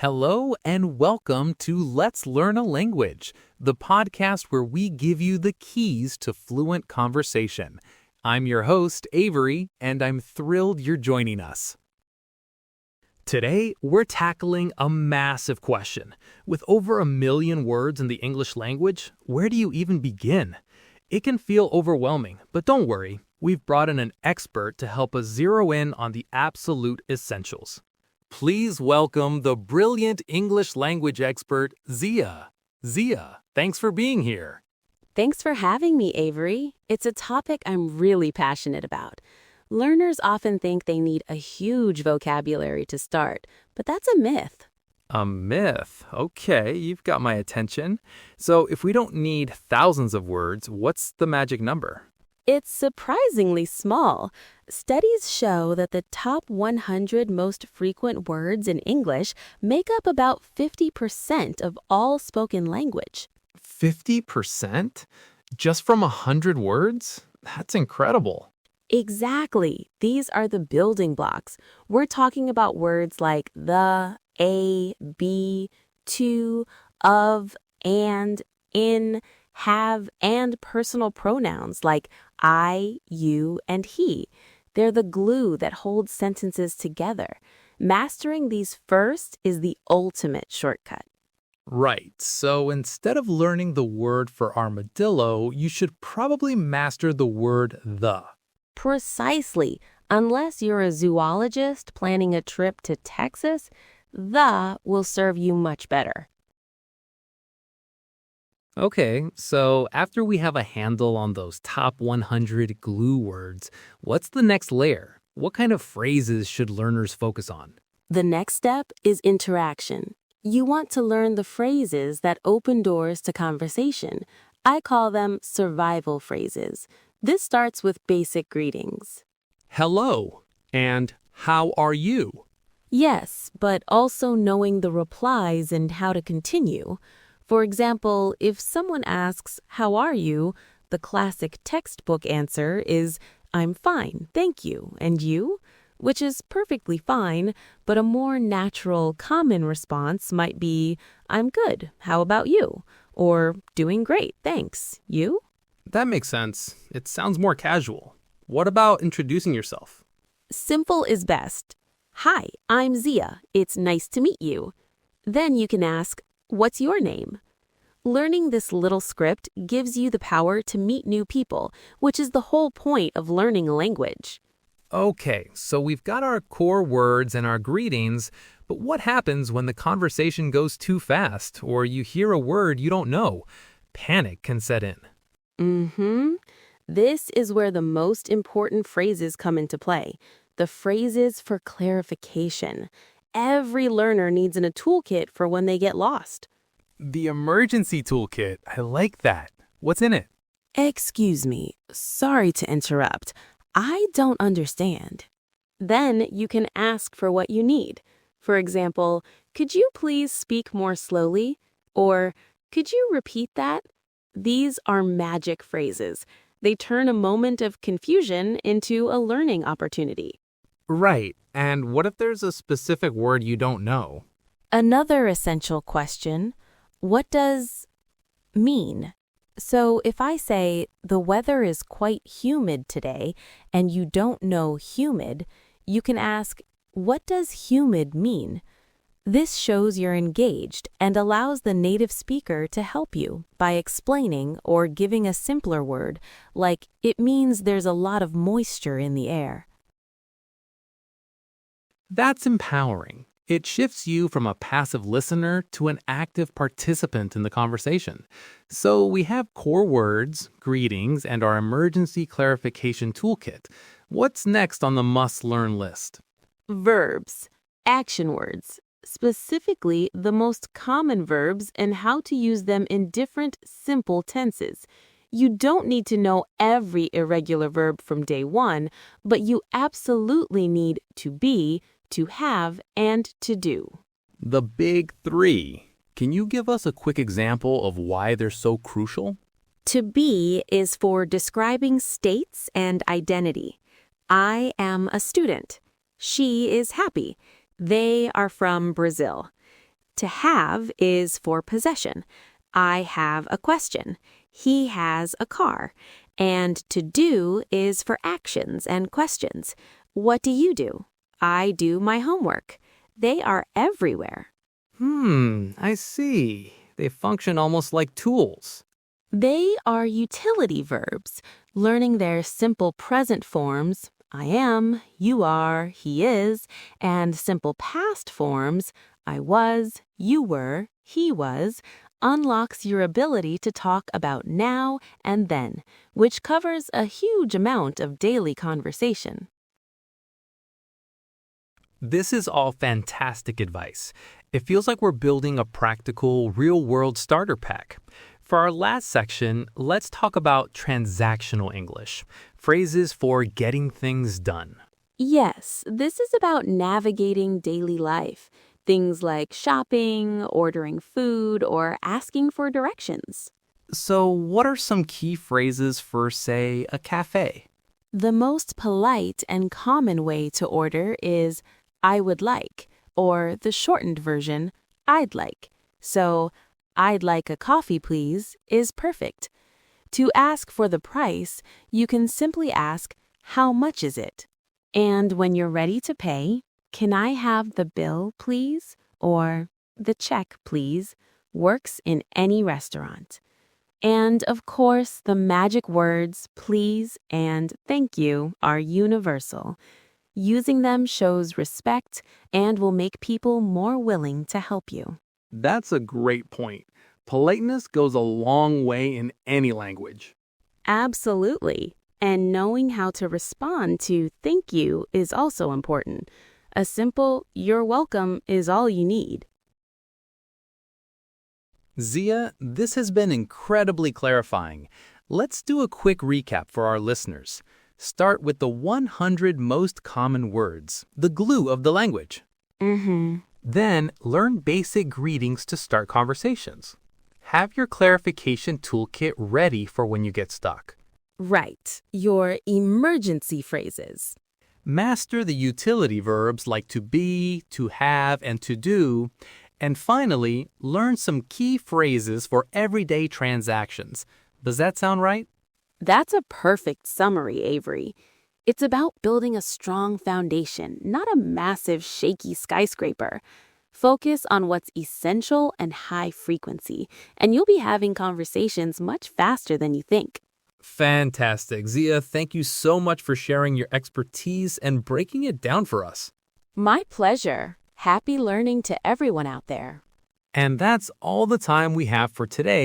Hello and welcome to Let's Learn a Language, the podcast where we give you the keys to fluent conversation. I'm your host, Avery, and I'm thrilled you're joining us. Today, we're tackling a massive question. With over 1 million words in the English language, where do you even begin? It can feel overwhelming, but don't worry. We've brought in an expert to help us zero in on the absolute essentials. Please welcome the brilliant English language expert, Zia. Zia, thanks for being here. Thanks for having me, Avery. It's a topic I'm really passionate about. Learners often think they need a huge vocabulary to start, but that's a myth. A myth. Okay, you've got my attention. So if we don't need thousands of words, what's the magic number? It's surprisingly small. Studies show that the top 100 most frequent words in English make up about 50% of all spoken language. 50%? Just from 100 words? That's incredible. Exactly. These are the building blocks. We're talking about words like the, a, be, to, of, and, in, have, and personal pronouns like I, you, and he. They're the glue that holds sentences together. Mastering these first is the ultimate shortcut. Right, so instead of learning the word for armadillo, you should probably master the word the. Precisely. Unless you're a zoologist planning a trip to Texas, the will serve you much better. Okay, so after we have a handle on those top 100 glue words, what's the next layer? What kind of phrases should learners focus on? The next step is interaction. You want to learn the phrases that open doors to conversation. I call them survival phrases. This starts with basic greetings. Hello, and how are you? Yes, but also knowing the replies and how to continue. For example, if someone asks, "How are you?" the classic textbook answer is, "I'm fine, thank you, and you?" Which is perfectly fine, but a more natural, common response might be, "I'm good, how about you?" Or, "Doing great, thanks, you?" That makes sense. It sounds more casual. What about introducing yourself? Simple is best. "Hi, I'm Zia. It's nice to meet you." Then you can ask, "What's your name?" Learning this little script gives you the power to meet new people, which is the whole point of learning a language. Okay, so we've got our core words and our greetings, but what happens when the conversation goes too fast or you hear a word you don't know? Panic can set in. This is where the most important phrases come into play. The phrases for clarification. Every learner needs a toolkit for when they get lost. The emergency toolkit. I like that. What's in it? Excuse me, sorry to interrupt. I don't understand. Then you can ask for what you need. For example, "Could you please speak more slowly?" Or, "Could you repeat that?" These are magic phrases. They turn a moment of confusion into a learning opportunity. Right. And what if there's a specific word you don't know? Another essential question, what does mean? So if I say, "The weather is quite humid today," and you don't know humid, you can ask, "What does humid mean?" This shows you're engaged and allows the native speaker to help you by explaining or giving a simpler word, like "It means there's a lot of moisture in the air." That's empowering. It shifts you from a passive listener to an active participant in the conversation. So we have core words, greetings, and our emergency clarification toolkit. What's next on the must-learn list? Verbs, action words, specifically the most common verbs and how to use them in different simple tenses. You don't need to know every irregular verb from day one, but you absolutely need to be, to have, and to do. The big three. Can you give us a quick example of why they're so crucial? To be is for describing states and identity. I am a student. She is happy. They are from Brazil. To have is for possession. I have a question. He has a car. And to do is for actions and questions. What do you do? I do my homework. They are everywhere. I see. They function almost like tools. They are utility verbs, learning their simple present forms, I am, you are, he is, and simple past forms, I was, you were, he was, unlocks your ability to talk about now and then, which covers a huge amount of daily conversation. This is all fantastic advice. It feels like we're building a practical, real-world starter pack. For our last section, let's talk about transactional English, phrases for getting things done. Yes, this is about navigating daily life, things like shopping, ordering food, or asking for directions. So, what are some key phrases for, say, a cafe? The most polite and common way to order is I would like, or the shortened version, I'd like. So, I'd like a coffee, please, is perfect. To ask for the price, you can simply ask, how much is it? And when you're ready to pay, can I have the bill, please? Or the check, please, works in any restaurant. And of course, the magic words please and thank you are universal. Using them shows respect and will make people more willing to help you. That's a great point. Politeness goes a long way in any language. Absolutely. And knowing how to respond to thank you is also important. A simple you're welcome is all you need. Zia, this has been incredibly clarifying. Let's do a quick recap for our listeners. Start with the 100 most common words, the glue of the language. Then learn basic greetings to start conversations. Have your clarification toolkit ready for when you get stuck. Right, your emergency phrases. Master the utility verbs like to be, to have, and to do. And finally, learn some key phrases for everyday transactions. Does that sound right? That's a perfect summary, Avery. It's about building a strong foundation, not a massive, shaky skyscraper. Focus on what's essential and high frequency, and you'll be having conversations much faster than you think. Fantastic. Zia, thank you so much for sharing your expertise and breaking it down for us. My pleasure. Happy learning to everyone out there. And that's all the time we have for today.